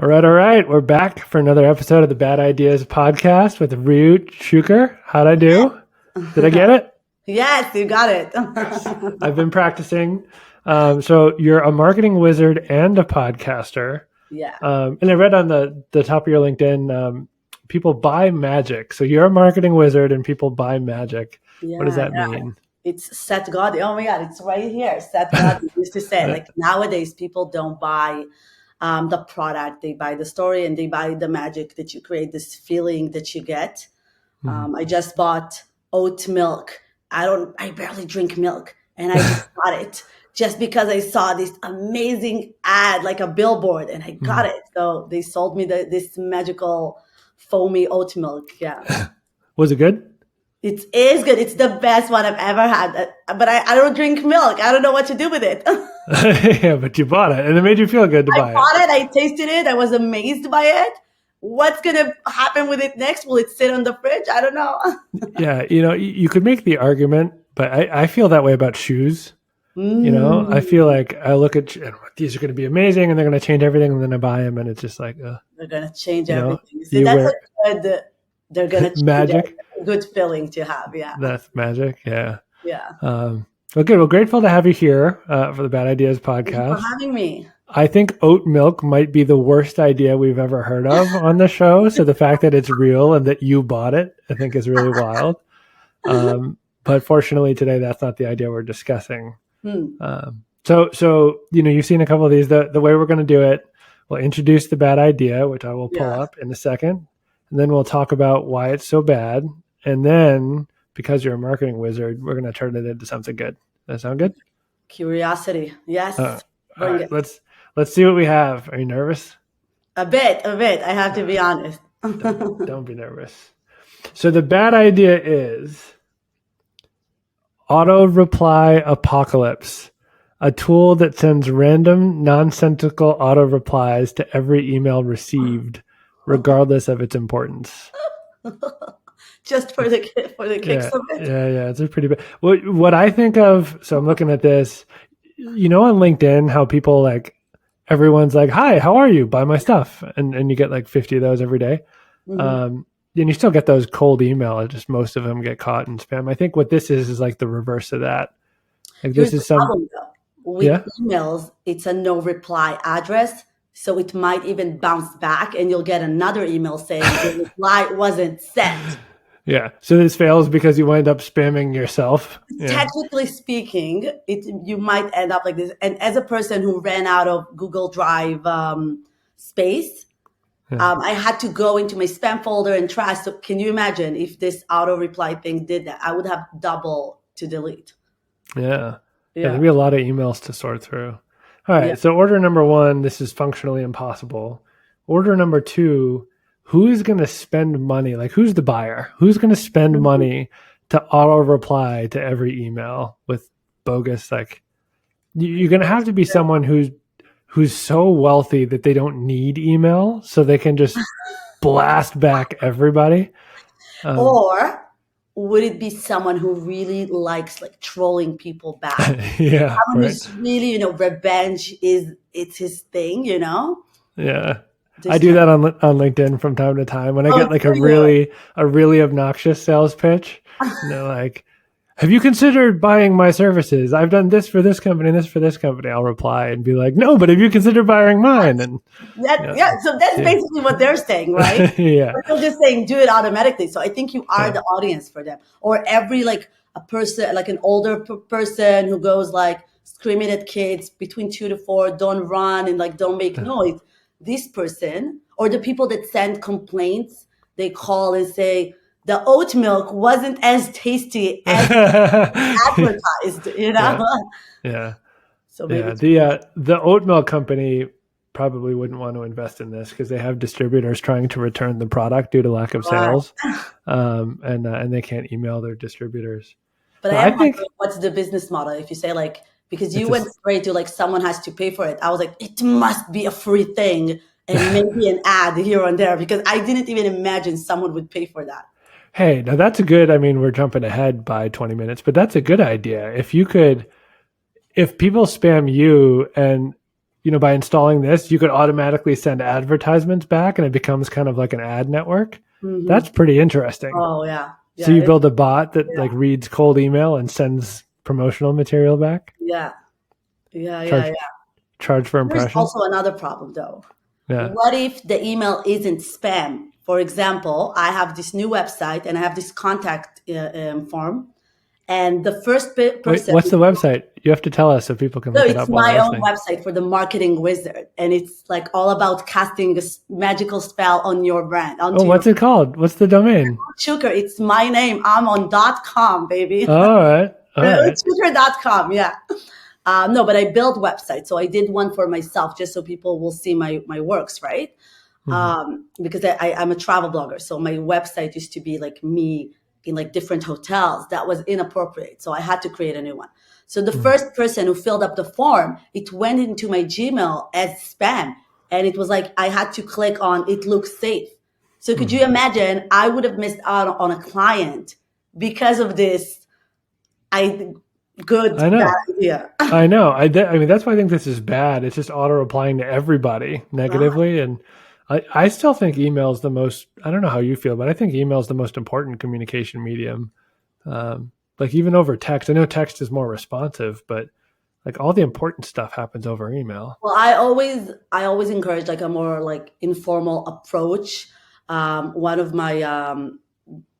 All right. We're back for another episode of the Bad Ideas podcast with Reut Shuker. How'd I do? Did I get it? Yes, you got it. I've been practicing. So you're a marketing wizard and a podcaster. Yeah. And I read on the top of your LinkedIn, people buy magic. So you're a marketing wizard and people buy magic. What does that mean? It's Seth Godin. Oh my God, it's right here. Seth Godin used to say, like nowadays people don't buy the product, they buy the story and they buy the magic that you create, this feeling that you get. I just bought oat milk. I barely drink milk, and I just got it just because I saw this amazing ad, like a billboard, and I got it. So they sold me this magical foamy oat milk. Yeah. Was it good? It is good. It's the best one I've ever had. But I don't drink milk. I don't know what to do with it. Yeah, but you bought it and it made you feel good to buy it. I bought it. I tasted it. I was amazed by it. What's going to happen with it next? Will it sit on the fridge? I don't know. Yeah, you could make the argument, but I feel that way about shoes. I feel like I look at these are going to be amazing and they're going to change everything, and then I buy them and it's just like they're going to change everything. See, that's they're going to change magic. Good feeling to have. Yeah, that's magic. Yeah. Well, good. Well, grateful to have you here for the Bad Ideas podcast. Thank you for having me. I think oat milk might be the worst idea we've ever heard of on the show. So the fact that it's real and that you bought it, I think is really wild. But fortunately today, that's not the idea we're discussing. So you've seen a couple of these. The way we're going to do it, we'll introduce the bad idea, which I will pull up in a second. And then we'll talk about why it's so bad. And then, because you're a marketing wizard, we're going to turn it into something good. Does that sound good? Curiosity. Yes. All right. Let's see what we have. Are you nervous? A bit. I have to be honest. Don't be nervous. So the bad idea is auto reply apocalypse, a tool that sends random nonsensical auto replies to every email received, regardless of its importance. Just for the kicks of it. Yeah. It's a pretty bad. What I think of, so I'm looking at this, on LinkedIn, how people everyone's like, hi, how are you? Buy my stuff. And you get like 50 of those every day. And you still get those cold email. Just most of them get caught in spam. I think what this is like the reverse of that. Like Here's this is the problem, though. With emails, it's a no reply address. So it might even bounce back and you'll get another email saying the reply wasn't sent. Yeah. So this fails because you wind up spamming yourself. Technically speaking, you might end up like this. And as a person who ran out of Google Drive space, I had to go into my spam folder and try. So can you imagine if this auto reply thing did that? I would have double to delete. Yeah. There'd be a lot of emails to sort through. All right. So order number 1, this is functionally impossible. Order number 2, who's going to spend money? Like, who's the buyer? Who's going to spend money to auto reply to every email with bogus? Like, you're going to have to be someone who's so wealthy that they don't need email, so they can just blast back everybody. Or would it be someone who really likes trolling people back? Yeah. Someone who's really, revenge it's his thing, Yeah. I do that on LinkedIn from time to time when I get a really obnoxious sales pitch. And they're like, have you considered buying my services? I've done this for this company and this for this company. I'll reply and be like, no, but have you considered buying mine? And so that's basically what they're saying, right? Yeah. But they're just saying do it automatically. So I think you are the audience for them. Or every a person, an older person who goes screaming at kids between 2 to 4, don't run and don't make noise. This person, or the people that send complaints, they call and say the oat milk wasn't as tasty as advertised, Yeah. So maybe the oat milk company probably wouldn't want to invest in this because they have distributors trying to return the product due to lack of sales, and they can't email their distributors. But I think what's the business model? If you say because you went straight to someone has to pay for it. I was like, it must be a free thing and maybe an ad here and there, because I didn't even imagine someone would pay for that. Hey, now that's a good, we're jumping ahead by 20 minutes, but that's a good idea. If people spam you and by installing this, you could automatically send advertisements back and it becomes kind of like an ad network. That's pretty interesting. Oh yeah. So Yeah. you build a bot that Yeah. like reads cold email and sends promotional material back? Yeah. Yeah. Yeah. Charge Yeah. charge for There's impressions? also another problem though. Yeah. What if the email isn't spam? For example, I have this new website and I have this contact form, and the first Wait, person. what's the website? You have to tell us so people can No, look it it's up while my they're own listening. website for the marketing wizard, and it's like all about casting a magical spell on your brand, Oh, onto your what's it called? What's the domain? Shuker. It's my name. I'm on .com, baby. All right. All right. Shuker.com. Yeah. No, but I build websites. So I did one for myself just so people will see my works, right? Because I'm a travel blogger. So my website used to be like me in like different hotels. That was inappropriate. So I had to create a new one. So the first person who filled up the form, it went into my Gmail as spam. And it was like, I had to click on it looks safe. So could you imagine I would have missed out on a client because of this? Good, I know. bad idea. I know. I mean, that's why I think this is bad. It's just auto replying to everybody negatively. And I still think email is the most, I don't know how you feel, but I think email is the most important communication medium. Like even over text, I know text is more responsive, but like all the important stuff happens over email. Well, I always encourage like a more like informal approach. One of my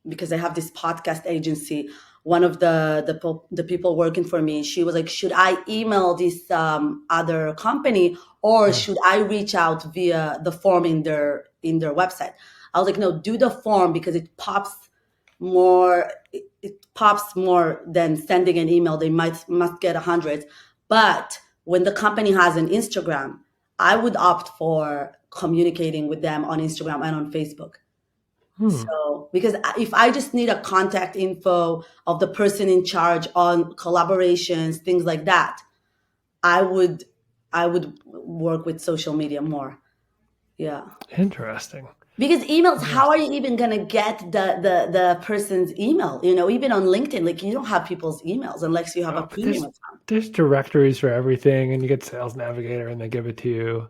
because I have this podcast agency, one of the people working for me, she was like, should I email this other company or should I reach out via the form in their website? I was like, no, do the form because it pops more. It pops more than sending an email. They must get hundreds, but when the company has an Instagram, I would opt for communicating with them on Instagram and on Facebook. So, because if I just need a contact info of the person in charge on collaborations, things like that, I would work with social media more. Yeah. Interesting. Because emails, how are you even gonna get the person's email? Even on LinkedIn, like you don't have people's emails unless you have a But premium account. there's directories for everything, and you get Sales Navigator, and they give it to you.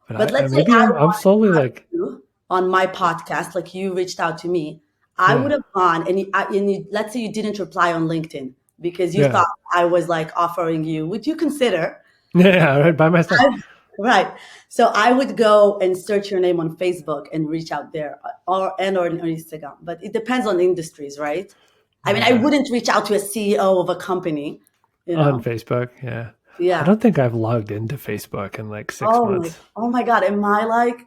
But But let's say maybe I I'm slowly like, you on my podcast, like you reached out to me, I would yeah, have gone let's say you didn't reply on LinkedIn because you yeah, thought I was like offering you, would you consider? yeah, right by my stuff. Right. So I would go and search your name on Facebook and reach out there or on Instagram. But it depends on industries, right? I mean, I Yeah, wouldn't reach out to a CEO of a company, you on know? Facebook. Yeah, I Yeah. don't think I've logged into Facebook in like 6 months. Oh my God. Am I like,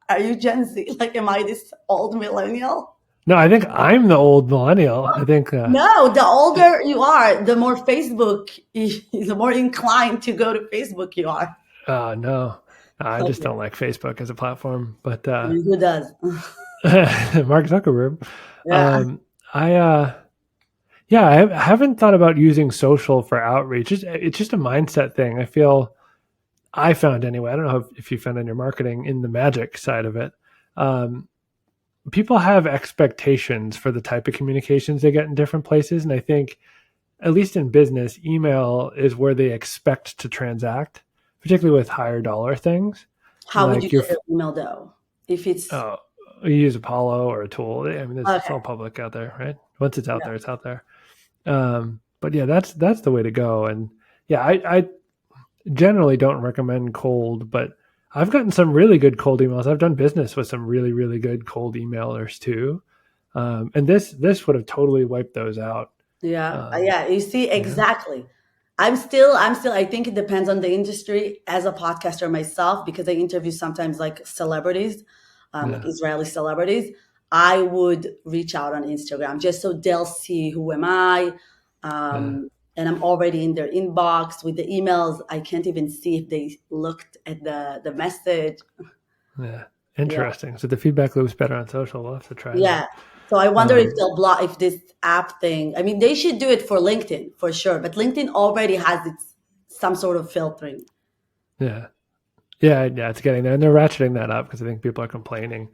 are you Gen Z? Like, am I this old millennial? No, I think I'm the old millennial. I think. No, the older you are, the more the more inclined to go to Facebook you are. No, I just Okay. don't like Facebook as a platform. But I mean, who does? Mark Zuckerberg. Yeah. I Yeah, I haven't thought about using social for outreach. It's just a mindset thing. I found anyway. I don't know if you found in your marketing in the magic side of it. Um, People have expectations for the type of communications they get in different places, and I think at least in business, email is where they expect to transact, particularly with higher dollar things. How would you Like get your email though? If it's oh, you use Apollo or a tool. I mean, it's okay. all public out there, right? Once it's out there, it's out there. But yeah, that's the way to go. And yeah, I generally don't recommend cold, but I've gotten some really good cold emails. I've done business with some really, really good cold emailers too. And this would have totally wiped those out. Yeah. Um, Yeah. You see, yeah, exactly. I think it depends on the industry as a podcaster myself, because I interview sometimes like celebrities, like yeah, Israeli celebrities. I would reach out on Instagram just so they'll see who am I. yeah, And I'm already in their inbox with the emails. I can't even see if they looked at the message. yeah. Yeah. Interesting. So the feedback loop's better on social. We'll have to try that. Yeah. So I wonder if Um, they'll block if this app thing. I mean, they should do it for LinkedIn for sure, but LinkedIn already has its some sort of filtering. yeah, yeah. It's getting there, and they're ratcheting that up because I think people are complaining.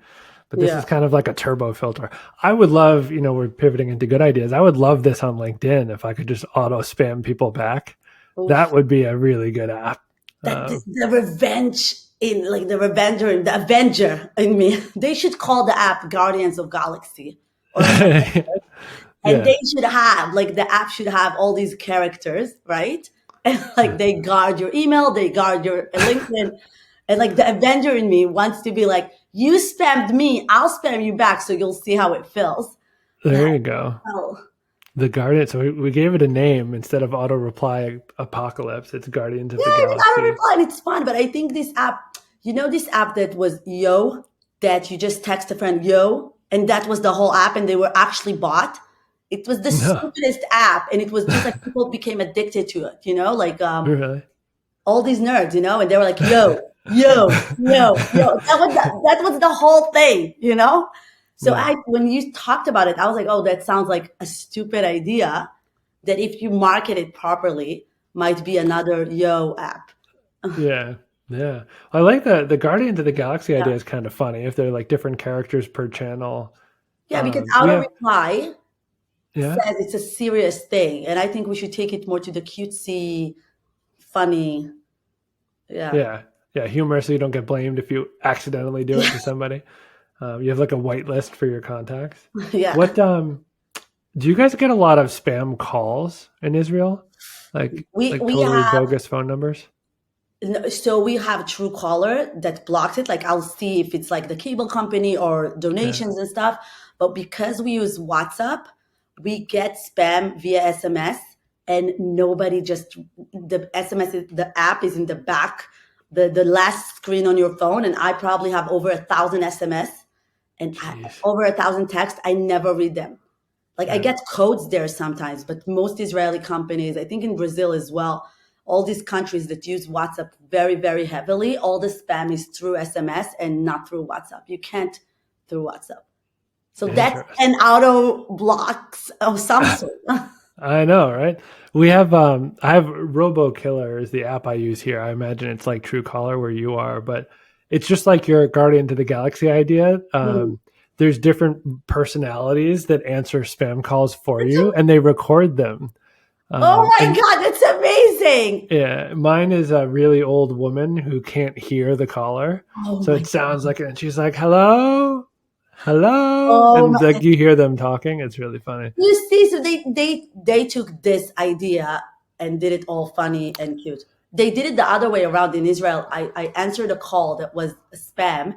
But this Yeah. is kind of like a turbo filter. I would love, we're pivoting into good ideas. I would love this on LinkedIn if I could just auto spam people back. That Oof. would be a really good app. That the revenge in like the Avenger in me. They should call the app Guardians of Galaxy or and Yeah. they should have like the app should have all these characters, right? And like they guard your email, they guard your LinkedIn, and like the Avenger in me wants to be like, you spammed me, I'll spam you back, so you'll see how it feels. But There you go. oh, The Guardian. So we gave it a name instead of auto reply apocalypse. It's Guardians of yeah, the I mean, I don't Galaxy. reply, and it's fun. But I think this app, this app that was Yo, that you just text a friend Yo, and that was the whole app, and they were actually bought. It was the No, stupidest app, and it was just like people became addicted to it. Like really. all these nerds, and they were like, yo, yo, yo, yo. That was the whole thing. So Yeah. when you talked about it, I was like, oh, that sounds like a stupid idea that if you market it properly might be another yo app. Yeah. Yeah. I like the Guardians of the Galaxy Yeah. idea is kind of funny if they're like different characters per channel. Yeah, because We auto have reply yeah. says it's a serious thing. And I think we should take it more to the cutesy, funny. Yeah. Yeah. Yeah. Humor so you don't get blamed if you accidentally do it to somebody. You have like a whitelist for your contacts. Yeah. What do you guys get a lot of spam calls in Israel? Like We like we totally have bogus phone numbers? No, so we have Truecaller that blocks it. Like I'll see if it's like the cable company or Yeah. donations and stuff. But because we use WhatsApp, we get spam via SMS, and nobody just the SMS the app is in the back, the last screen on your phone, and I probably have over 1,000 SMS and Jeez. over 1,000 texts. I never read them. Like I Yeah. get codes there sometimes, but most Israeli companies, I think in Brazil as well, all these countries that use WhatsApp very, very heavily, all the spam is through SMS and not through WhatsApp. You can't through WhatsApp. So that's Interesting. an auto blocks of some sort. I know, right? We have I have RoboKiller is the app I use here. I imagine it's like Truecaller where you are, but it's just like your Guardian to the Galaxy idea. Mm. There's different personalities that answer spam calls for you and they record them. Oh my And God, that's amazing. yeah, mine is a really old woman who can't hear the caller. Oh So my it sounds God. like it. And she's like, hello, hello. Oh And my, like you hear them talking. It's really funny. you see, so they took this idea and did it all funny and cute. They did it the other way around in Israel. I answered a call that was a spam,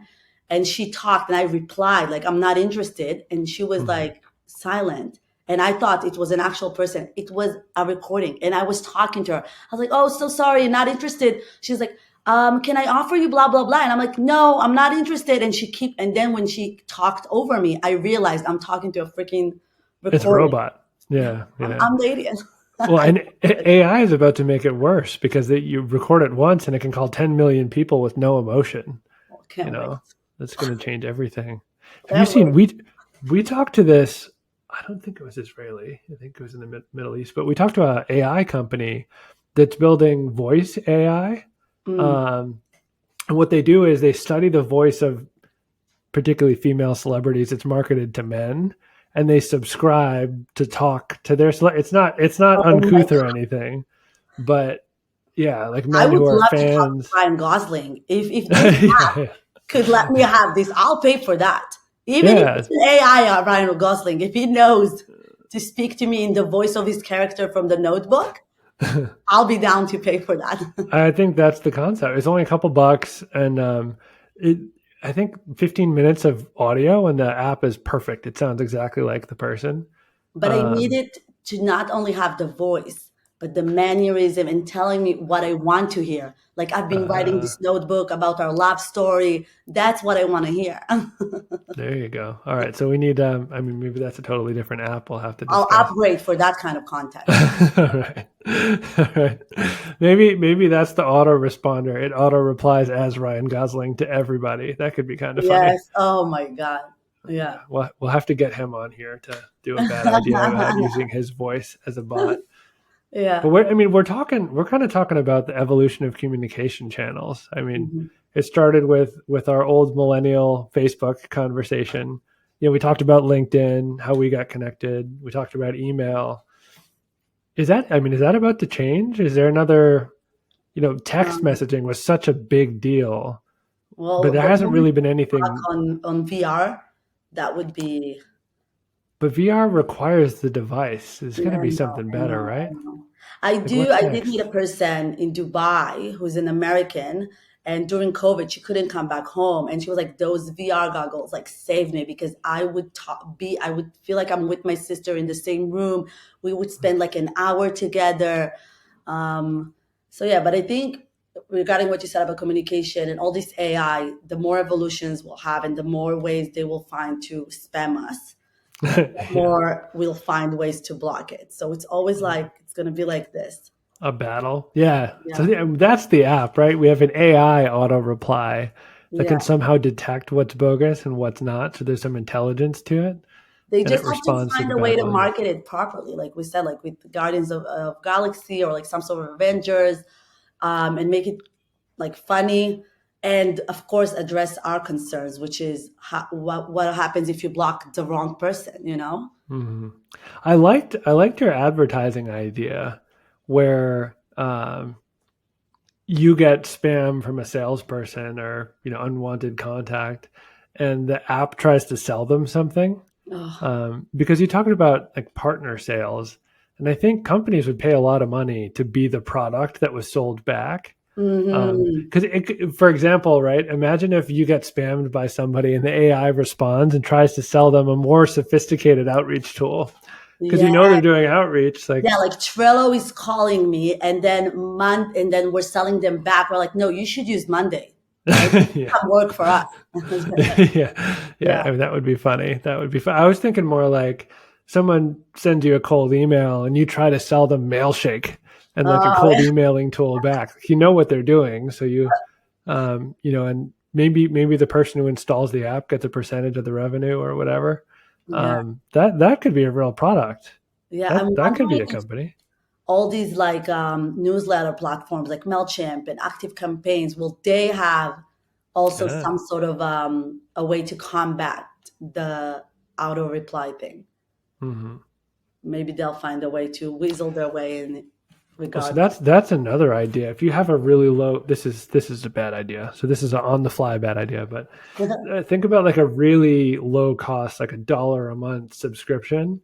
and she talked, and I replied like I'm not interested, and she was Mhm. like silent. And I thought it was an actual person. It was a recording, and I was talking to her. I was like, "Oh, so sorry, not interested." She's like, "Can I offer you blah blah blah?" And I'm like, "No, I'm not interested." And then when she talked over me, I realized I'm talking to a freaking It's a recording. robot. Yeah. Yeah. I'm the idiot. Well, I and AI is about to make it worse because you record it once and it can call 10 million people with no emotion. You can't wait. know, that's going to change everything. Have you Can't seen, wait. we talked to this, I don't think it was Israeli. I think it was in the Middle East, but we talked to an AI company that's building voice AI. Mm. And what they do is they study the voice of particularly female celebrities. It's marketed to men and they subscribe to talk to their it's not Oh my uncouth or God. anything, but yeah, like I men would who are love to talk to fans. Ryan Gosling. If this Yeah, could let me have this, I'll pay for that. Even if yeah. it's an AI Ryan Gosling, if he knows to speak to me in the voice of his character from the Notebook, I'll be down to pay for that. I think that's the concept. It's only a couple bucks, and it. I think 15 minutes of audio, and the app is perfect. It sounds exactly like the person. But I Um, needed to not only have the voice, but the mannerism and telling me what I want to hear. Like I've been writing uh, this notebook about our love story. That's what I want to hear. there you go. All right, so we need. I mean, maybe that's a totally different app. We'll have to I'll discuss. upgrade for that kind of content. All right. All right. Maybe that's the autoresponder. It auto replies as Ryan Gosling to everybody. That could be kind of funny. Yes. Oh my God. Yeah. We'll have to get him on here to do a bad idea about using his voice as a bot. But Yeah. we're kind of talking about the evolution of communication channels. I mean, Mhm. it started with our old millennial Facebook conversation. We talked about LinkedIn, how we got connected. We talked about email. Is that about to change? Is there another text Um, messaging was such a big deal, but well, there but hasn't moving really been back anything. on VR, that would be. But VR requires the device. There's Yeah, got to I be know, something I better, know, right? I know. I Like, do. what's I did meet a next? person in Dubai who's an American, and during COVID, she couldn't come back home, and she was like, "Those VR goggles like saved me because I would I would feel like I'm with my sister in the same room. We would spend like an hour together." Um, so yeah, but I think regarding what you said about communication and all this AI, the more evolutions we'll have, and the more ways they will find to spam us, Yeah. more we'll find ways to block it. So it's always like it's going to be like this. A battle. Yeah. So Yeah. that's the app, right? We have an AI auto reply that Yeah. can somehow detect what's bogus and what's not. So there's some intelligence to it, They and it just have to responds to find the a way bad to ones. market it properly. Like we said, like with the Guardians of Galaxy or like some sort of Avengers, and make it like funny. And of course, address our concerns, which is what happens if you block the wrong person, you know? Hmm. I liked your advertising idea, where you get spam from a salesperson or unwanted contact, and the app tries to sell them something. Oh, Because you talked about like partner sales, and I think companies would pay a lot of money to be the product that was sold back. hmm. Because for example, right? Imagine if you get spammed by somebody and the AI responds and tries to sell them a more sophisticated outreach tool. Because Yeah. they're doing outreach, like Yeah, like Trello is calling me, and then and then we're selling them back. We're like, no, you should use Monday. Like, yeah. come work for us. Yeah, yeah. Yeah. I mean, that would be funny. That would be fun. I was thinking more like someone sends you a cold email and you try to sell them Mailshake and like a Oh, cold yeah. emailing tool back. You know what they're doing, so and maybe the person who installs the app gets a percentage of the revenue or whatever. Yeah. That could be a real product. Yeah. I'm That could be wondering a if company. all these like newsletter platforms like MailChimp and Active Campaigns, will they have also Yeah. some sort of a way to combat the auto reply thing? Hmm. Maybe they'll find a way to weasel their way in Well, so regard. that's another idea. If you have a really low, this is a bad idea. So this is an on the fly bad idea. But think about like a really low cost, like $1 a month subscription,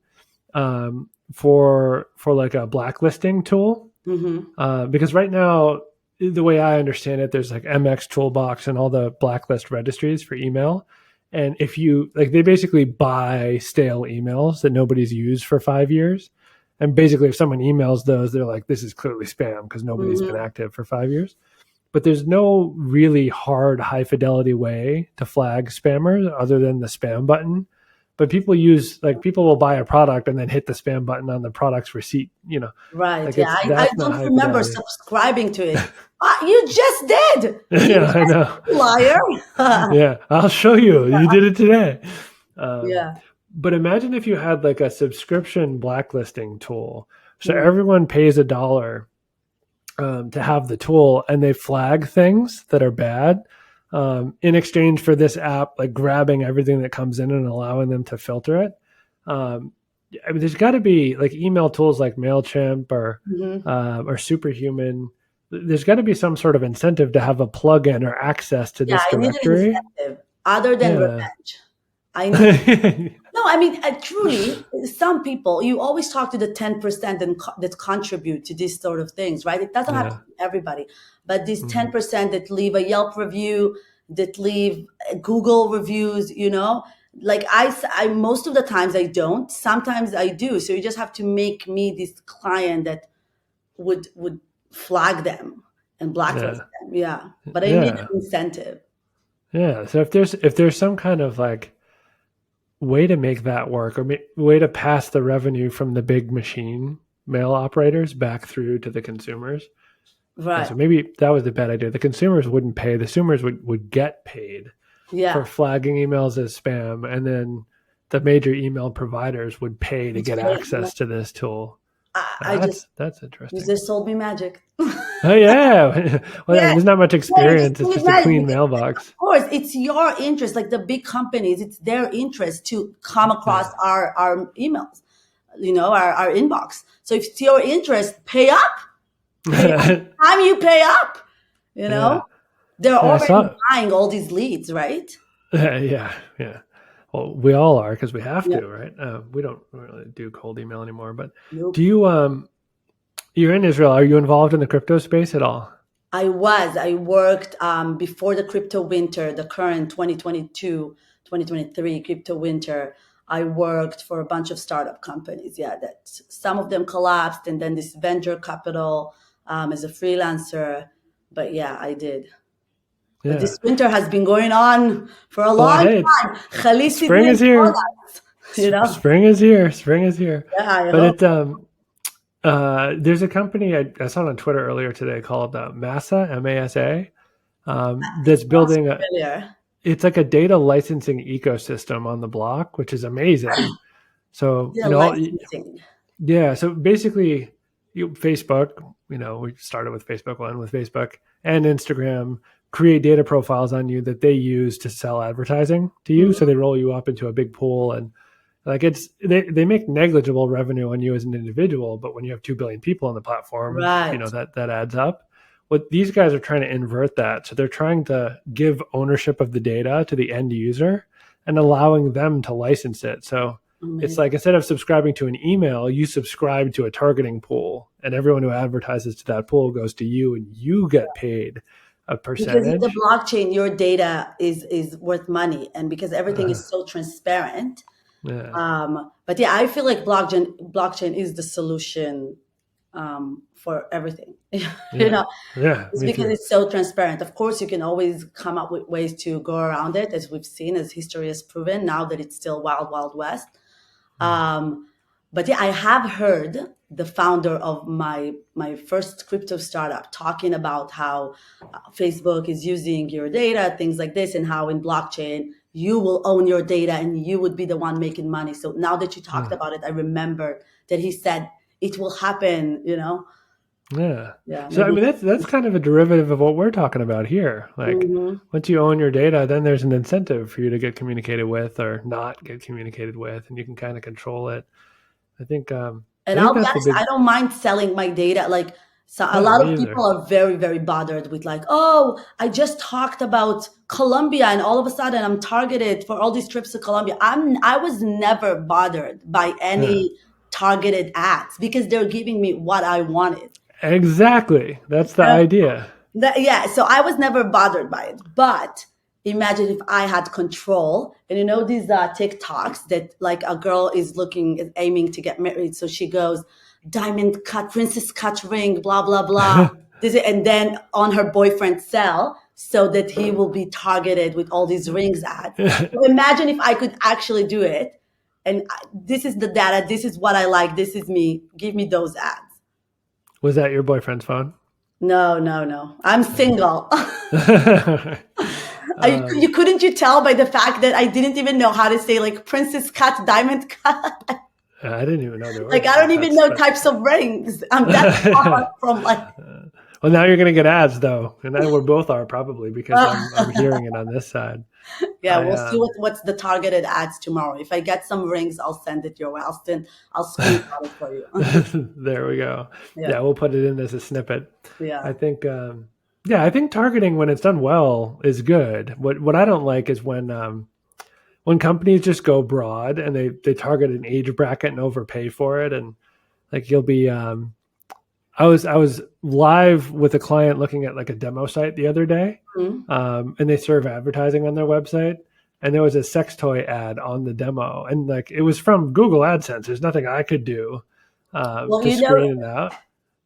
for like a blacklisting tool. Hmm. Because right now, the way I understand it, there's like MX Toolbox and all the blacklist registries for email. And if you like, they basically buy stale emails that nobody's used for 5 years. And basically, if someone emails those, they're like, this is clearly spam because nobody's been Hmm. active for 5 years. But there's no really hard, high fidelity way to flag spammers other than the spam button. But people will buy a product and then hit the spam button on the product's receipt. Right. Like Yeah. I that's not don't high remember fidelity. subscribing to it. Ah, you just did. You Yeah, I just know. liar. Yeah, I'll show you. You did it today. Um, Yeah. but imagine if you had like a subscription blacklisting tool. So Mm. everyone pays $1 to have the tool, and they flag things that are bad in exchange for this app like grabbing everything that comes in and allowing them to filter it. Um, I mean, there's got to be like email tools like Mailchimp Hmm. or Superhuman. There's got to be some sort of incentive to have a plugin or access to Yeah. this I need an directory. incentive other than Yeah. revenge. I need. No, I mean, truly, some people, you always talk to the 10% that contribute to these sort of things, right? It doesn't have to Yeah. be everybody, but these Hmm. 10% that leave a Yelp review, that leave Google reviews, like most of the times I don't, sometimes I do. So you just have to make me this client that would flag them and blacklist Yeah. them. Yeah. But I need Yeah. an incentive. Yeah. So if there's some kind of like way to make that work, or way to pass the revenue from the big machine mail operators back through to the consumers. Right. So maybe that was the bad idea. The consumers wouldn't pay. The consumers would get paid for Yeah. flagging emails as spam, and then the major email providers would pay to It's get paid. access to this tool. I just, That's you interesting. just sold me magic. Oh yeah. Well, I Yeah, mean, there's not much yeah, you just experience. It's need just a magic clean because, mailbox. of course, it's your interest. Like the big companies, it's their interest to come across Yeah. our emails, our inbox. So if it's your interest, pay up. Time you pay up, Yeah. they're Yeah, I already saw. buying all these leads, right? Yeah, yeah. Well, we all are because we have Yeah. to, right? We don't really do cold email anymore. But do Nope. you? You're in Israel. Are you involved in the crypto space at all? I worked before the crypto winter, the current 2022, 2023 crypto winter. I worked for a bunch of startup companies. Yeah, that some of them collapsed, and then this venture capital as a freelancer. But yeah, I did. But Yeah. this winter has been going on for a Well, long hey, it's time. Khalisi spring didn't is tell here. us, you know? Spring is here. Spring is here. Yeah, I But hope. there's a company I saw on Twitter earlier today called Masa, Masa, It that's sounds building familiar. it's like a data licensing ecosystem on the block, which is amazing. So, Yeah, licensing. yeah. So basically, Facebook, we started with Facebook One with Facebook and Instagram create data profiles on you that they use to sell advertising to you. So Mhm. they roll you up into a big pool and like they make negligible revenue on you as an individual, but when you have 2 billion people on the platform, Right. that adds up. What these guys are trying to invert that. So they're trying to give ownership of the data to the end user and allowing them to license it. So it's Amazing. like instead of subscribing to an email, you subscribe to a targeting pool, and everyone who advertises to that pool goes to you, and you get paid a Because in the percentage. blockchain, your data is worth money, and because everything Uh, is so transparent. yeah, But yeah, I feel like blockchain is the solution for everything. you yeah, know, yeah. it's Me because too. it's so transparent. Of course, you can always come up with ways to go around it, as we've seen, as history has proven. Now that it's still wild, wild west. Um, but yeah, I have heard the founder of my first crypto startup talking about how Facebook is using your data, things like this, and how in blockchain you will own your data and you would be the one making money. So now that you talked Mm. about it, I remember that he said it will happen. Yeah. Yeah, So I maybe. mean that's kind of a derivative of what we're talking about here. Like Mhm. once you own your data, then there's an incentive for you to get communicated with or not get communicated with, and you can kind of control it. I think And I think I'll be that's the honest, I big. don't mind selling my data. Like, so a No, lot me of either. people are very, very bothered with like, oh, I just talked about Colombia, and all of a sudden I'm targeted for all these trips to Colombia. I was never bothered by Yeah. any targeted ads because they're giving me what I wanted. Exactly. That's the idea. Yeah, so I was never bothered by it. But imagine if I had control, and these TikToks that like a girl is looking, is aiming to get married, so she goes, diamond cut, princess cut ring, blah blah blah. And then on her boyfriend's cell, so that he will be targeted with all these rings ads. So imagine if I could actually do it, and this is the data, this is what I like, this is me. Give me those ads. Was that your boyfriend's phone? No, no, no. I'm single. um, You tell by the fact that I didn't even know how to say like princess cut, diamond cut. I didn't even know there were Like I don't diamond even cuts, know but types of rings. I'm that far from like. well, now you're gonna get ads though, and I we both are probably because uh, I'm hearing it on this side. yeah, I we'll see what's the targeted ads tomorrow. If I get some rings, I'll send it your way. I'll screenshot it for you. there we go. Yeah, Yeah, we'll put it in as a snippet. yeah. I think, yeah, I think targeting when it's done well is good. What I don't like is when companies just go broad and they target an age bracket and overpay for it, and like you'll be. I was live with a client looking at like a demo site the other day, Mhm. and they serve advertising on their website. And there was a sex toy ad on the demo, and like it was from Google AdSense. There's nothing I could do Well, to screen it out,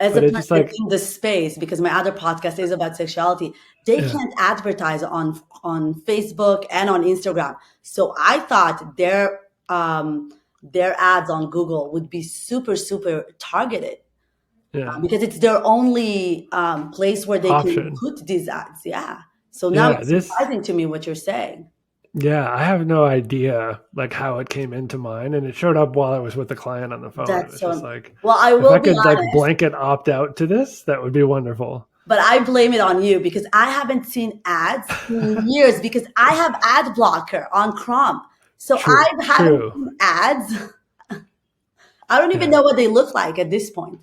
as a but it's just person like, in the space, because my other podcast is about sexuality, they yeah, can't advertise on Facebook and on Instagram. So I thought their ads on Google would be super super targeted, yeah, because it's their only place where they can option. put these ads. Yeah. So now Yeah, it's this, surprising to me what you're saying. yeah, I have no idea like how it came into mine, and it showed up while I was with the client on the phone. It That's was just so. like, Well, I if I will be could like honest. blanket opt out to this, that would be wonderful. But I blame it on you because I haven't seen ads in years because I have ad blocker on Chrome. So True, I haven't true. seen ads. I don't even Yeah. know what they look like at this point.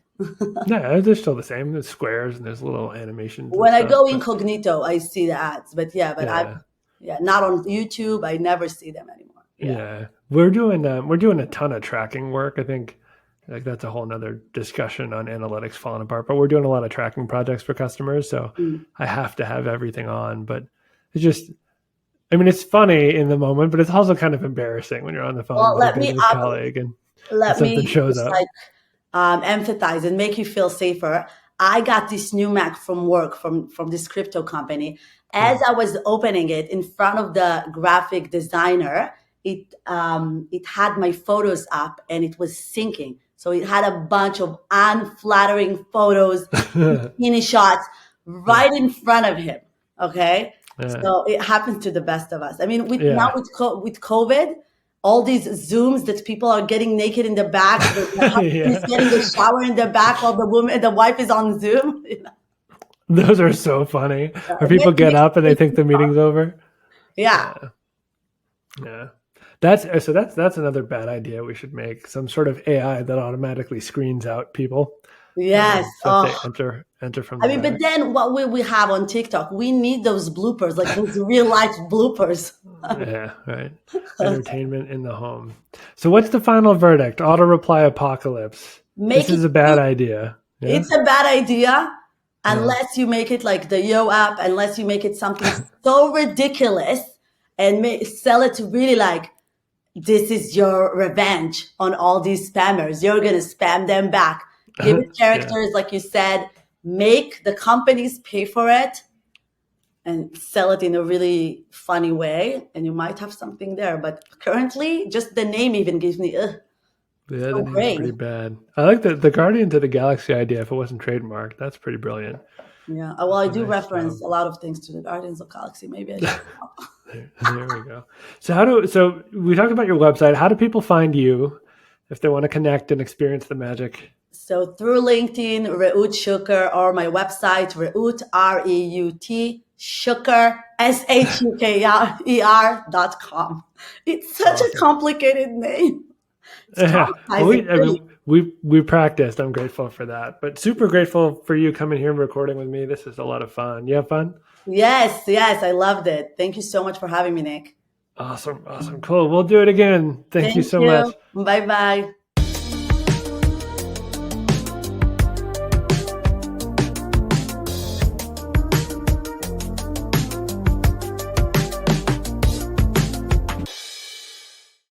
Yeah, they're still the same. There's squares and there's little animations and When I stuff. go But incognito, I see the ads. But yeah, but I, yeah, yeah, not on YouTube. I never see them anymore. Yeah. yeah, we're doing a ton of tracking work. I think like that's a whole nother discussion on analytics falling apart. But we're doing a lot of tracking projects for customers, so Mm. I have to have everything on. But it's just, I mean, it's funny in the moment, but it's also kind of embarrassing when you're on the phone Well, with a business colleague and let something me shows just up. like empathize and make you feel safer. I got this new Mac from work from this crypto company. As Mm. I was opening it in front of the graphic designer, it had my photos up and it was syncing. So it had a bunch of unflattering photos, bikini shots right in front of him. Okay, Yeah, so it happens to the best of us. I mean, with now yeah, with COVID, all these Zooms that people are getting naked in the back, the husband is yeah. getting a shower in the back while the wife is on Zoom. Those are so funny. Or It people get makes up and they it think the meeting's over. yeah. Yeah, yeah. That's another bad idea we should make. Some sort of AI that automatically screens out people. Yes. So if Oh, they enter from I the mean, but back. then what we have on TikTok, we need those bloopers, like those real life bloopers. Yeah, right. Entertainment in the home. So what's the final verdict? Auto reply apocalypse. This Make it is a bad idea. Yeah. It's a bad idea Yeah. unless you make it like the Yo app, unless you make it something so ridiculous and sell it to really like, this is your revenge on all these spammers. You're going to spam them back. Give it Yeah. characters, like you said, make the companies pay for it and sell it in a really funny way. And you might have something there. But currently, just the name even gives me, ugh, Yeah, the so name's gray. pretty bad. I like the Guardians of the Galaxy idea if it wasn't trademarked. That's pretty brilliant. Yeah. Well, That's I a do nice reference job. a lot of things to the Guardians of Galaxy. Maybe I should. There we go. So we talked about your website. How do people find you if they want to connect and experience the magic? So through LinkedIn, Reut Shuker, or my website, Reut, Reut, Shuker, SHUKER.com. It's such a Awesome. complicated name. It's Yeah. Well, traumatizing, I really. mean, we practiced. I'm grateful for that. But super grateful for you coming here and recording with me. This is a lot of fun. You have fun? Yes, yes, I loved it. Thank you so much for having me, Nick. Awesome. Awesome. Cool. We'll do it again. Thank you Thank so much. you. Bye bye.